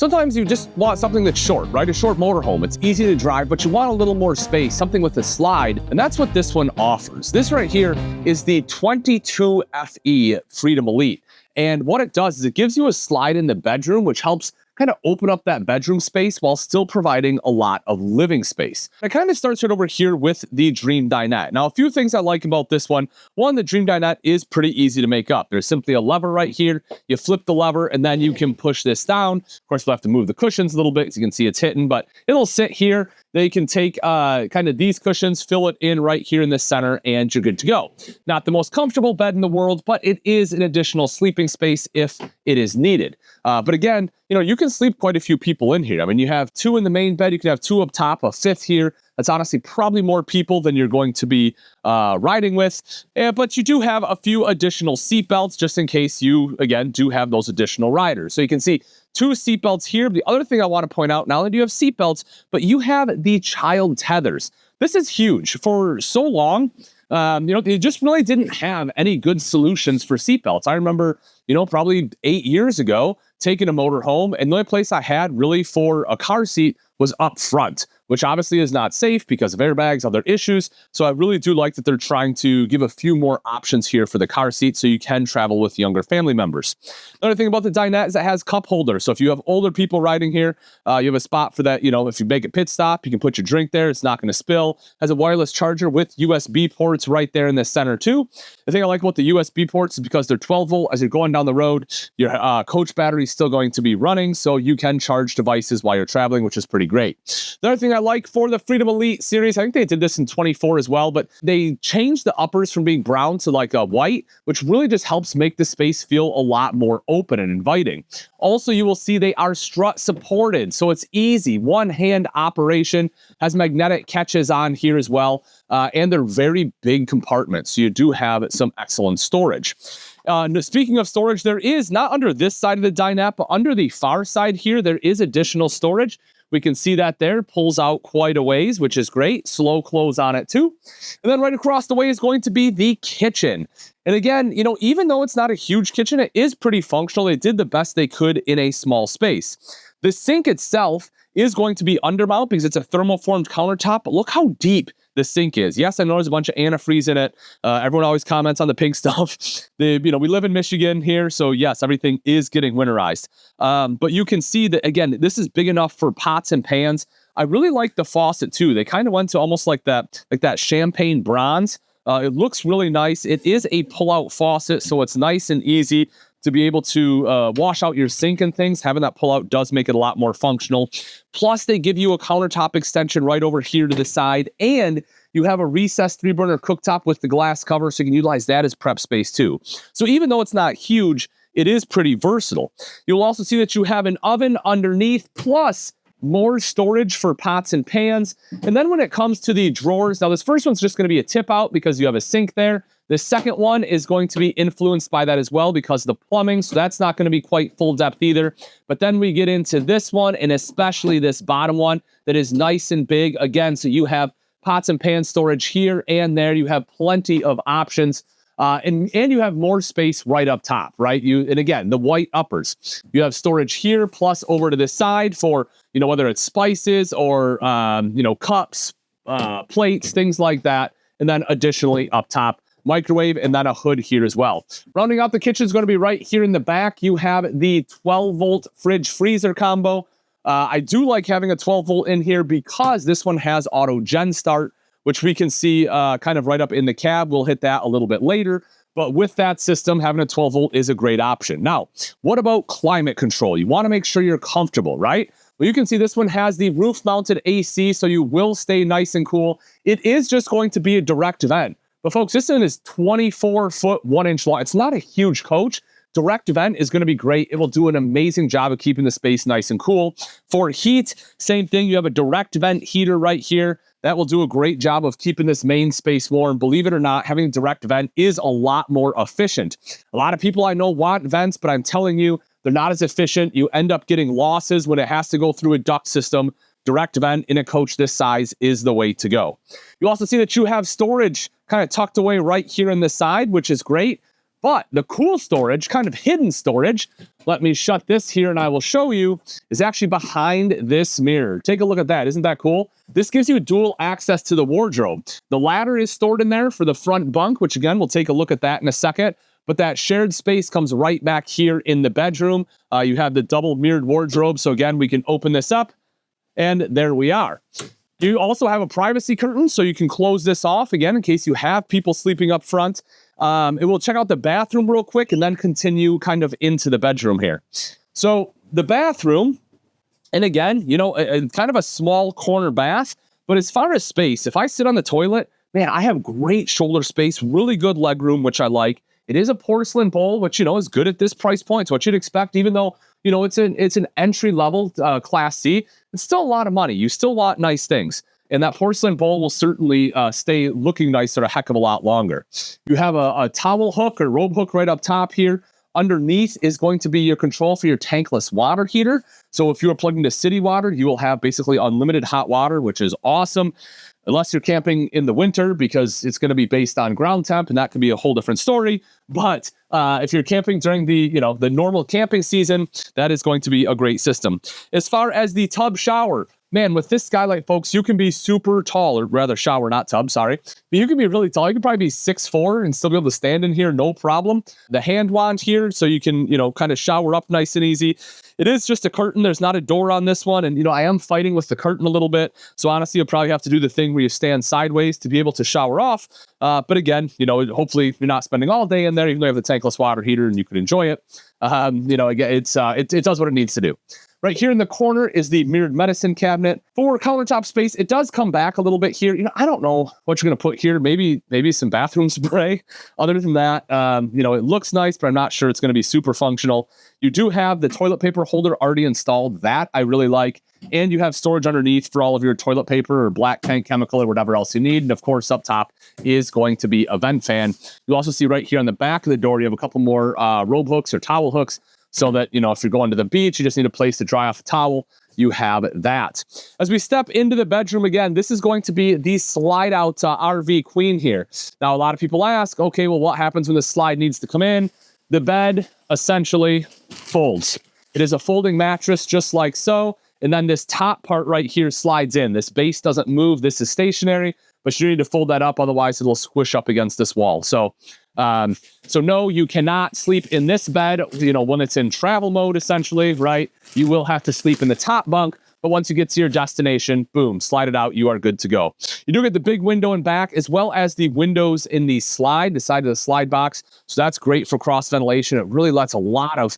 Sometimes you just want something that's short, right? A short motorhome. It's easy to drive, but you want a little more space, something with a slide, and that's what this one offers. This right here is the 22 FE Freedom Elite. And what it does is it gives you a slide in the bedroom, which helps kind of open up that bedroom space while still providing a lot of living space. It kind of starts right over here with the Dream Dinette. Now, a few things I like about this one. One, the Dream Dinette is pretty easy to make up. There's simply a lever right here. You flip the lever and then you can push this down. Of course, we'll have to move the cushions a little bit so you can see it's hitting, but it'll sit here. Then you can take kind of these cushions, fill it in right here in the center, and you're good to go. Not the most comfortable bed in the world, but it is an additional sleeping space if it is needed. But again, you know, you can sleep quite a few people in here. I mean, you have 2 in the main bed, you can have 2 up top, a 5th here. That's honestly probably more people than you're going to be riding with. But you do have a few additional seat belts just in case you, again, do have those additional riders. So you can see 2 seat belts here. The other thing I want to point out, not only do you have seat belts, but you have the child tethers. This is huge. For so long, you know, they just really didn't have any good solutions for seat belts. I remember, you know, probably 8 years ago, taking a motorhome, and the only place I had really for a car seat was up front, which obviously is not safe because of airbags, other issues. So I really do like that they're trying to give a few more options here for the car seat so you can travel with younger family members. Another thing about the Dinette is it has cup holders. So if you have older people riding here, you have a spot for that. You know, if you make a pit stop, you can put your drink there. It's not going to spill. Has a wireless charger with USB ports right there in the center too. The thing I like about the USB ports is because they're 12 volt. As you're going down the road, your coach battery is still going to be running, so you can charge devices while you're traveling, which is pretty great. The other thing I like for the Freedom Elite series, I think they did this in 24 as well, but they changed the uppers from being brown to like a white, which really just helps make the space feel a lot more open and inviting. Also, you will see they are strut supported, so it's easy. One-hand operation, has magnetic catches on here as well, and they're very big compartments, so you do have some excellent storage. Speaking of storage, there is, not under this side of the dinette, but under the far side here, there is additional storage. We can see that there, pulls out quite a ways, which is great. Slow close on it too. And then right across the way is going to be the kitchen. And again, you know, even though it's not a huge kitchen, it is pretty functional. They did the best they could in a small space. The sink itself is going to be undermount because it's a thermoformed countertop, but look how deep the sink is. Yes, I know there's a bunch of antifreeze in it. Everyone always comments on the pink stuff. You know, we live in Michigan here, so yes, everything is getting winterized. But you can see that, again, this is big enough for pots and pans. I really like the faucet too. They kind of went to almost like that champagne bronze. It looks really nice. It is a pull-out faucet, so it's nice and easy to be able to wash out your sink and things. Having that pull-out does make it a lot more functional. Plus, they give you a countertop extension right over here to the side, and you have a recessed 3-burner cooktop with the glass cover, so you can utilize that as prep space too. So even though it's not huge, it is pretty versatile. You'll also see that you have an oven underneath, plus more storage for pots and pans. And then when it comes to the drawers, now this first one's just going to be a tip out because you have a sink there. The second one is going to be influenced by that as well because of the plumbing, so that's not going to be quite full depth either. But then we get into this one, and especially this bottom one that is nice and big. Again, so you have pots and pan storage here and there. You have plenty of options. And you have more space right up top, right? And again, the white uppers. You have storage here, plus over to the side for, you know, whether it's spices or, you know, cups, plates, things like that. And then additionally up top, microwave, and then a hood here as well. Rounding out the kitchen is going to be right here in the back. You have the 12-volt fridge freezer combo. I do like having a 12-volt in here because this one has auto gen start, which we can see kind of right up in the cab. We'll hit that a little bit later. But with that system, having a 12-volt is a great option. Now, what about climate control? You want to make sure you're comfortable, right? Well, you can see this one has the roof-mounted AC, so you will stay nice and cool. It is just going to be a direct vent. But folks, this one is 24 foot, 1 inch long. It's not a huge coach. Direct vent is going to be great. It will do an amazing job of keeping the space nice and cool. For heat, same thing. You have a direct vent heater right here. That will do a great job of keeping this main space warm. Believe it or not, having a direct vent is a lot more efficient. A lot of people I know want vents, but I'm telling you, they're not as efficient. You end up getting losses when it has to go through a duct system. Direct vent in a coach this size is the way to go. You also see that you have storage kind of tucked away right here in the side, which is great. But the cool storage, kind of hidden storage, let me shut this here and I will show you, is actually behind this mirror. Take a look at that. Isn't that cool? This gives you dual access to the wardrobe. The ladder is stored in there for the front bunk, which again, we'll take a look at that in a second. But that shared space comes right back here in the bedroom. You have the double mirrored wardrobe. So again, we can open this up and there we are. You also have a privacy curtain, so you can close this off again in case you have people sleeping up front. It will check out the bathroom real quick and then continue kind of into the bedroom here. So the bathroom, and again, you know, kind of a small corner bath, but as far as space, if I sit on the toilet, man, I have great shoulder space, really good leg room, which I like. It is a porcelain bowl, which, you know, is good at this price point. It's what you'd expect, even though, you know, it's an entry level class C. It's still a lot of money. You still want nice things. And that porcelain bowl will certainly stay looking nice for a heck of a lot longer. You have a towel hook or robe hook right up top here. Underneath is going to be your control for your tankless water heater. So if you are plugged into city water, you will have basically unlimited hot water, which is awesome. Unless you're camping in the winter, because it's going to be based on ground temp, and that could be a whole different story. But if you're camping during the normal camping season, that is going to be a great system. As far as the tub shower, man, with this skylight, folks, you can be super tall, or rather shower, not tub, sorry. But you can be really tall. You can probably be 6'4" and still be able to stand in here, no problem. The hand wand here, so you can, you know, kind of shower up nice and easy. It is just a curtain. There's not a door on this one. And, you know, I am fighting with the curtain a little bit. So honestly, you'll probably have to do the thing where you stand sideways to be able to shower off. But again, you know, hopefully you're not spending all day in there, even though you have the tankless water heater and you can enjoy it. You know, again, it does what it needs to do. Right here in the corner is the mirrored medicine cabinet. For countertop space, it does come back a little bit here. You know, I don't know what you're going to put here. Maybe some bathroom spray. Other than that, you know, it looks nice, but I'm not sure it's going to be super functional. You do have the toilet paper holder already installed. That I really like. And you have storage underneath for all of your toilet paper or black tank chemical or whatever else you need. And of course, up top is going to be a vent fan. You'll also see right here on the back of the door, you have a couple more robe hooks or towel hooks, so that, you know, if you're going to the beach, you just need a place to dry off a towel, you have that. As we step into the bedroom again, this is going to be the slide out RV queen here. Now, a lot of people ask, okay, well, what happens when the slide needs to come in? The bed essentially folds. It is a folding mattress just like so. And then this top part right here slides in. This base doesn't move. This is stationary, but you need to fold that up. Otherwise, it'll squish up against this wall. So no, you cannot sleep in this bed, you know, when it's in travel mode, essentially, right? You will have to sleep in the top bunk, but once you get to your destination, boom, slide it out, you are good to go. You do get the big window in back, as well as the windows in the side of the slide box. So that's great for cross ventilation. It really lets a lot of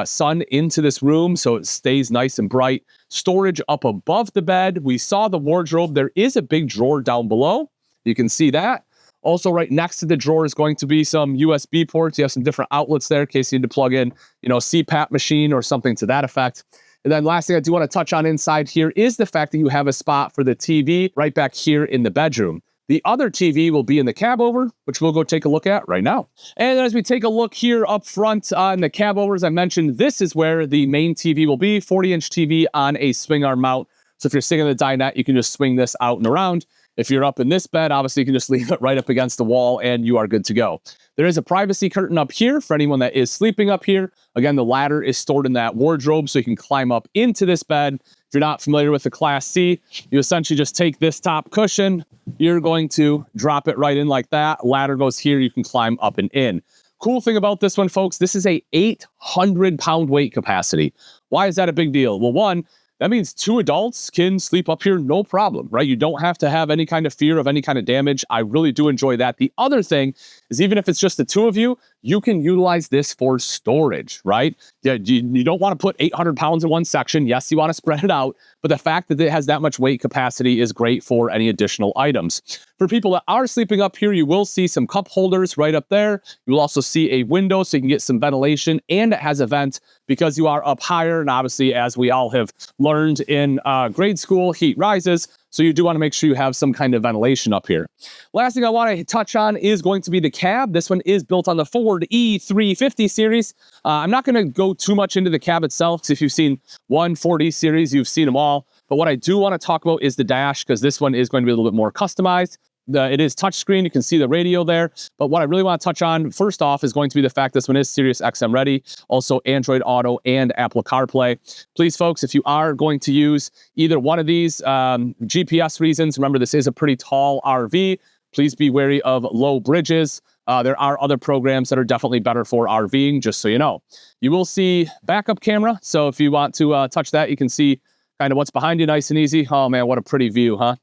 sun into this room, so it stays nice and bright. Storage up above the bed. We saw the wardrobe. There is a big drawer down below. You can see that. Also, right next to the drawer is going to be some USB ports. You have some different outlets there in case you need to plug in, you know, CPAP machine or something to that effect. And then last thing I do want to touch on inside here is the fact that you have a spot for the TV right back here in the bedroom. The other TV will be in the Cabover, which we'll go take a look at right now. And as we take a look here up front in the Cabover, as I mentioned, this is where the main TV will be, 40-inch TV on a swing arm mount. So if you're sitting in the dinette, you can just swing this out and around. If you're up in this bed, obviously you can just leave it right up against the wall and you are good to go. There is a privacy curtain up here for anyone that is sleeping up here. Again, the ladder is stored in that wardrobe so you can climb up into this bed. If you're not familiar with the Class C, you essentially just take this top cushion, you're going to drop it right in like that. Ladder goes here, you can climb up and in. Cool thing about this one, folks, this is a 800-pound weight capacity. Why is that a big deal? Well, one, that means 2 adults can sleep up here no problem, right? You don't have to have any kind of fear of any kind of damage. I really do enjoy that. The other thing is, even if it's just the 2 of you, you can utilize this for storage, right? Yeah, you don't want to put 800 pounds in one section. Yes, you want to spread it out, but the fact that it has that much weight capacity is great for any additional items. For people that are sleeping up here, you will see some cup holders right up there. You will also see a window so you can get some ventilation, and it has a vent because you are up higher. And obviously, as we all have learned in grade school, heat rises. So you do want to make sure you have some kind of ventilation up here. Last thing I want to touch on is going to be the cab. This one is built on the Ford E350 series. I'm not going to go too much into the cab itself, because if you've seen one Ford E series, you've seen them all. But what I do want to talk about is the dash, because this one is going to be a little bit more customized. It is touchscreen. You can see the radio there. But what I really want to touch on first off is going to be the fact this one is Sirius XM ready, also Android Auto and Apple CarPlay. Please, folks, if you are going to use either one of these, GPS reasons, remember this is a pretty tall RV. Please be wary of low bridges. There are other programs that are definitely better for RVing, just so you know. You will see backup camera. So if you want to touch that, you can see kind of what's behind you nice and easy. Oh man, what a pretty view, huh?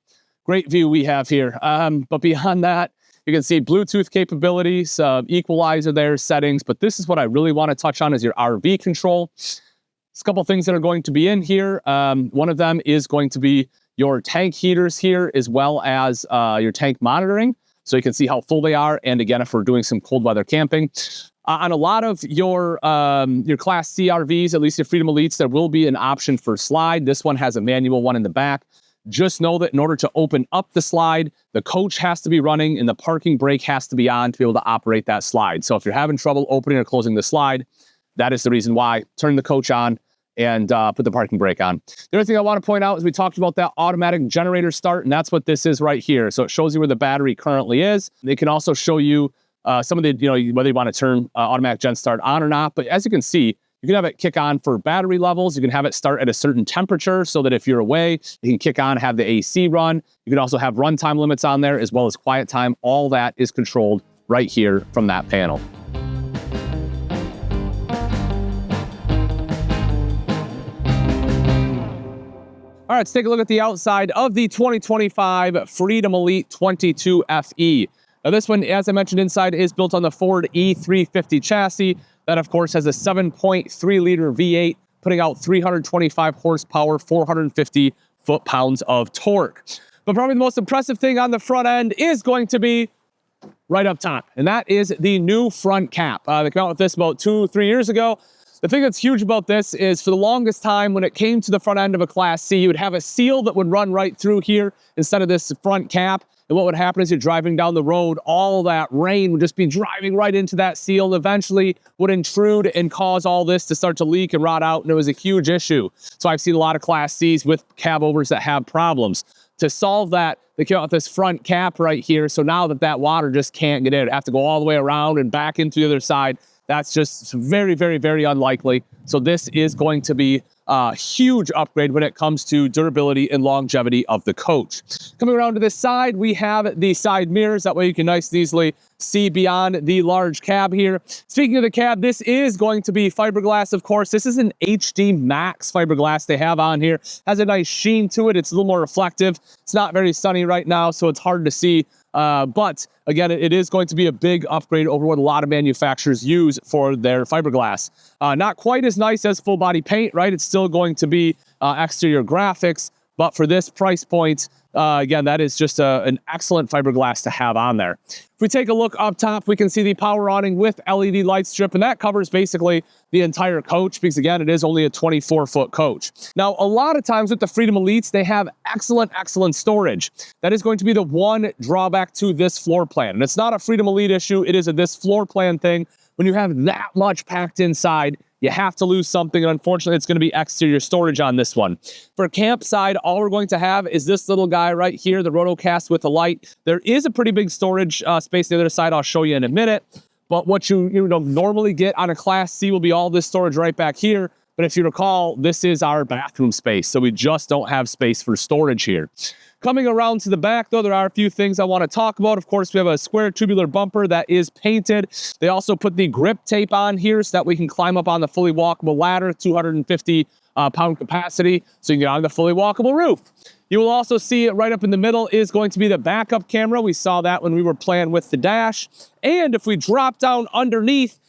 Great view we have here. But beyond that, you can see Bluetooth capabilities, equalizer there, settings. But this is what I really want to touch on is your RV control. There's a couple things that are going to be in here. One of them is going to be your tank heaters here, as well as your tank monitoring. So you can see how full they are. And again, if we're doing some cold weather camping. On a lot of your Class C RVs, at least your Freedom Elites, there will be an option for slide. This one has a manual one in the back. Just know that in order to open up the slide, the coach has to be running and the parking brake has to be on to be able to operate that slide. So if you're having trouble opening or closing the slide, that is the reason why. Turn the coach on and put the parking brake on. The other thing I want to point out is we talked about that automatic generator start, and that's what this is right here. So it shows you where the battery currently is. They can also show you some of the, whether you want to turn automatic gen start on or not. But as you can see, you can have it kick on for battery levels. You can have it start at a certain temperature so that if you're away, you can kick on, have the AC run. You can also have runtime limits on there as well as quiet time. All that is controlled right here from that panel. All right, let's take a look at the outside of the 2025 Freedom Elite 22 FE. Now this one, as I mentioned inside, is built on the Ford E350 chassis. That, of course, has a 7.3-liter V8, putting out 325 horsepower, 450 foot-pounds of torque. But probably the most impressive thing on the front end is going to be right up top, and that is the new front cap. They came out with this about 2-3 years ago. The thing that's huge about this is for the longest time, when it came to the front end of a Class C, you would have a seal that would run right through here instead of this front cap. And what would happen is you're driving down the road, all that rain would just be driving right into that seal, and eventually would intrude and cause all this to start to leak and rot out, and it was a huge issue. So I've seen a lot of Class Cs with cabovers that have problems. To solve that, they came out with this front cap right here, so now that water just can't get in. It have to go all the way around and back into the other side. That's just very, very, very unlikely. So this is going to be a huge upgrade when it comes to durability and longevity of the coach. Coming around to this side, we have the side mirrors. That way you can nice and easily see beyond the large cab here. Speaking of the cab, this is going to be fiberglass, of course. This is an HD Max fiberglass they have on here. Has a nice sheen to it. It's a little more reflective. It's not very sunny right now, so it's hard to see. But again, it is going to be a big upgrade over what a lot of manufacturers use for their fiberglass. Not quite as nice as full body paint, right? It's still going to be exterior graphics, but for this price point, again, that is just an excellent fiberglass to have on there. If we take a look up top, we can see the power awning with LED light strip, and that covers basically the entire coach because, again, it is only a 24-foot coach. Now, a lot of times with the Freedom Elites, they have excellent storage. That is going to be the one drawback to this floor plan. And it's not a Freedom Elite issue. It is this floor plan thing. When you have that much packed inside, you have to lose something, and unfortunately, it's going to be exterior storage on this one. For camp side, all we're going to have is this little guy right here, the Rotocast with the light. There is a pretty big storage space on the other side. I'll show you in a minute. But what you normally get on a Class C will be all this storage right back here. But if you recall, this is our bathroom space, so we just don't have space for storage here. Coming around to the back, though, there are a few things I want to talk about. Of course, we have a square tubular bumper that is painted. They also put the grip tape on here so that we can climb up on the fully walkable ladder, 250-pound capacity, so you can get on the fully walkable roof. You will also see it right up in the middle is going to be the backup camera. We saw that when we were playing with the dash. And if we drop down underneath,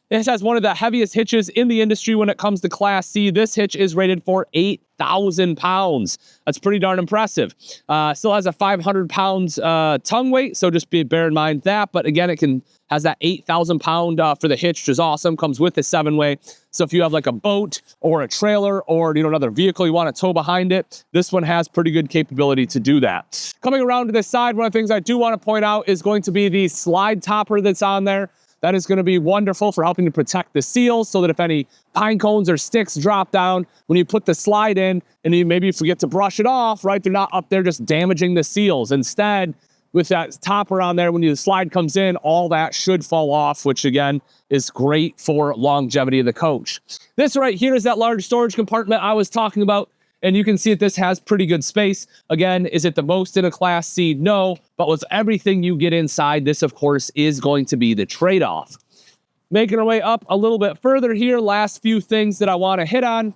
this has one of the heaviest hitches in the industry when it comes to Class C. This hitch is rated for 8,000 pounds. That's pretty darn impressive. Still has a 500 pounds tongue weight, so just bear in mind that. But again, it has that 8,000 pound for the hitch, which is awesome. Comes with a 7-way. So if you have like a boat or a trailer or another vehicle you want to tow behind it, this one has pretty good capability to do that. Coming around to this side, one of the things I do want to point out is going to be the slide topper that's on there. That is going to be wonderful for helping to protect the seals so that if any pine cones or sticks drop down, when you put the slide in and you maybe forget to brush it off, right, they're not up there just damaging the seals. Instead, with that topper on there. When the slide comes in, all that should fall off, which again is great for longevity of the coach. This right here is that large storage compartment I was talking about. And you can see that this has pretty good space. Again, is it the most in a Class C? No, but with everything you get inside, this of course is going to be the trade-off. Making our way up a little bit further here, last few things that I want to hit on.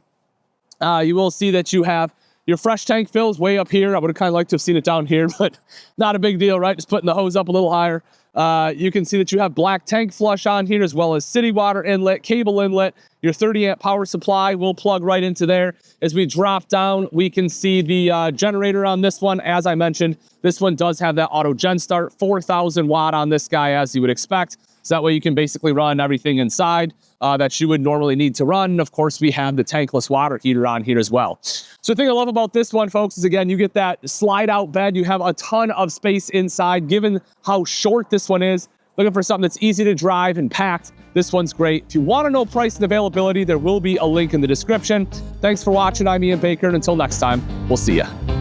You will see that you have your fresh tank fills way up here. I would have kind of liked to have seen it down here, but not a big deal, right? Just putting the hose up a little higher. You can see that you have black tank flush on here, as well as city water inlet, cable inlet. Your 30 amp power supply will plug right into there. As we drop down, we can see the generator on this one. As I mentioned, this one does have that auto gen start, 4,000 watt on this guy, as you would expect. So that way you can basically run everything inside that you would normally need to run. And of course, we have the tankless water heater on here as well. So the thing I love about this one, folks, is again, you get that slide out bed. You have a ton of space inside, given how short this one is. Looking for something that's easy to drive and packed, this one's great. If you want to know price and availability, there will be a link in the description. Thanks for watching. I'm Ian Baker, and until next time, we'll see ya.